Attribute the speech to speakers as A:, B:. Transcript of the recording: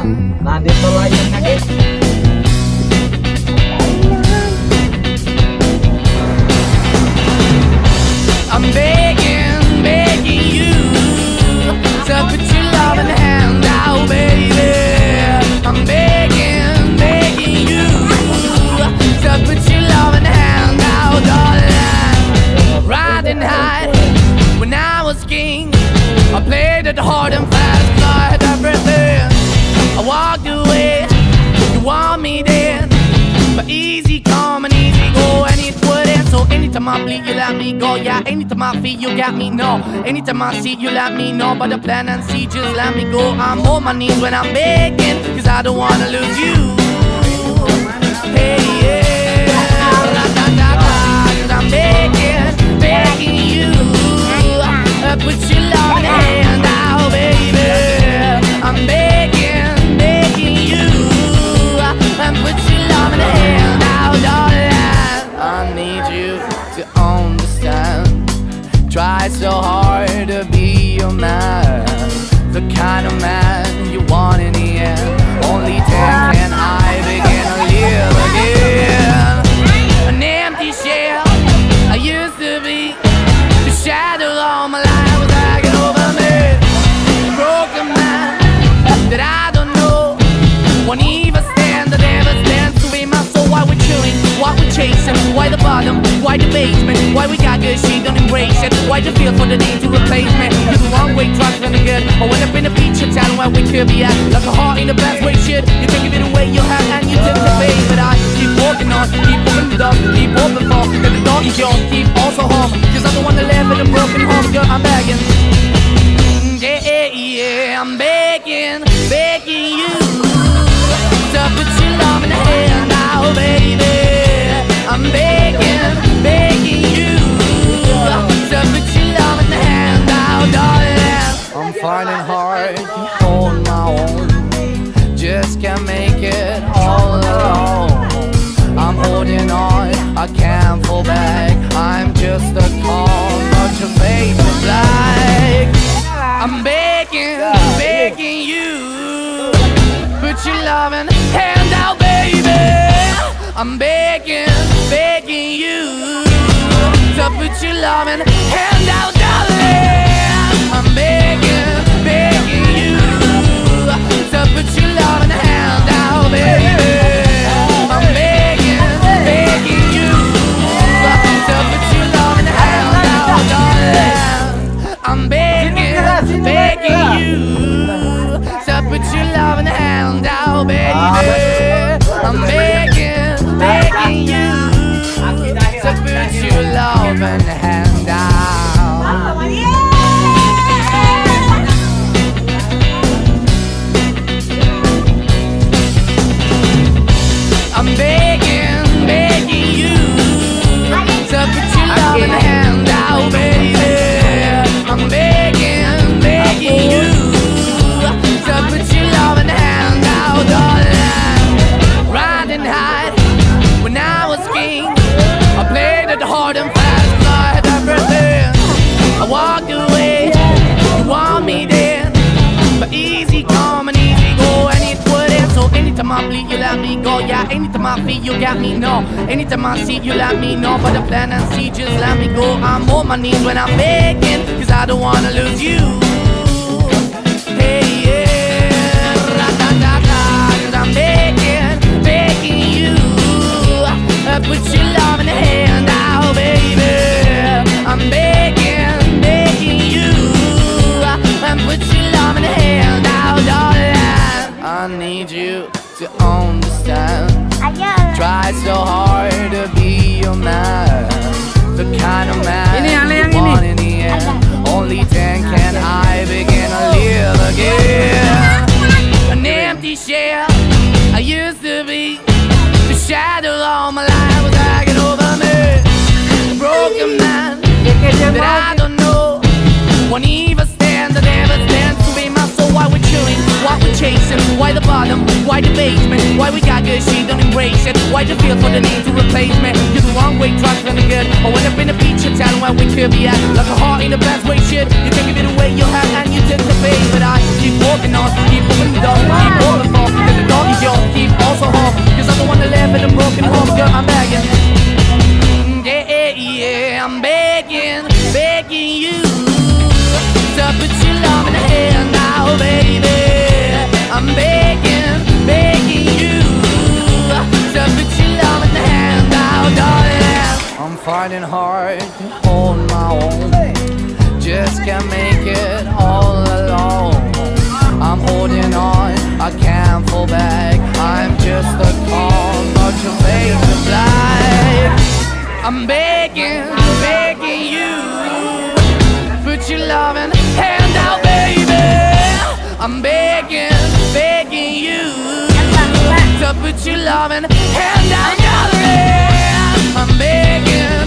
A: Nandito lang yung nagit.
B: I'm begging, begging you to put your love in the hand out, baby. I'm begging, begging you to put your love in the hand out, darling. Riding high when I was king, I played it hard and fast, 'cause I had everything. I walked away, you want me then, but easy come and easy go, and it wouldn't. So anytime I bleed, you let me go. Yeah, anytime I feel, you got me, no. Anytime I see, you let me know. But the plan and see, just let me go. I'm on my knees when I'm begging, 'cause I don't wanna lose you. Hey, yeah, la-da-da-da, 'cause I'm begging, begging you. Put your love in the hand out, baby. I'm begging, begging you. Put your love in the hand out, darling. I need you to understand. Try so hard to be your man, the kind of man you want in the end. Only then can I begin to live again. An empty shell I used to be, the shadow all my life was hanging over me. A broken man that I don't know won't even stand, that ever stands to be my soul. Why we're chilling, why we're chasing, why the bottom, why the basement, why we got good, she don't embrace it. Why the feel for the need to replace me? You're the wrong way, trying to good. I went up in a feature town where we could be at, like a heart in the best way, shit. You can give it away, you have, and you took the bait. But I keep walking on, keep moving the dog, keep open for, that the dog is yours, keep also home. 'Cause I don't wanna live in a broken home, girl, I'm begging. Yeah, yeah, I'm begging, begging you to put your love in the hand now, baby. I'm begging, begging you to put your love in the hand now, darling. I'm finding hard to hold my own, just can't make it all alone. I'm holding on, I can't fall back. I'm just a call, but your face is black. I'm begging, begging you, put your loving hand out, baby. I'm begging, begging you to put your loving hand out, darling. I'm begging, begging you to put your loving hand out, baby. I'm begging, begging you to put your loving hand out, darling. I'm begging, begging you to put your loving hand out, baby. I'm begging, begging you to put your loving hand out. I'm begging, begging you to put your loving hand out, baby. I'm begging, begging you to put your loving hand out, darling. Riding high when I was king, I played it hard and fast, 'cause I had everything. I walked away, you want me then, but easy come and easy go, and it wouldn't. So anytime I bleed, you let me go. Yeah, anytime I feel, you got me, no. Anytime I see, you let me know. But the plan and see, just let me go. I'm on my knees when I'm begging, 'cause I don't wanna lose you. Hey, yeah, ra-da-da-da, 'cause I'm begging, begging you. Put your love in the hand out, baby. I'm begging, begging you. Put your love in the hand out, darling. I need you to understand. Try so hard to be your man, the kind of man you want in the end. Only then can I begin to live again. An empty shell I used to be, the shadow all my life was hanging over me. A broken man that I don't know won't even stand, that ever stands to be my soul. Why we're chilling, why we're chasing, why the bottom, why the basement, why we got good, she don't embrace it. Why the feel for the need to replace me? You're the wrong way, trying to good. I went up in a feature town where we could be at, like a heart in the best way, shit. You can give it away, you have, and you took the bait. But I keep walking on, keep moving the dog, keep moving for. So put your loving hand out, darling. I'm begging.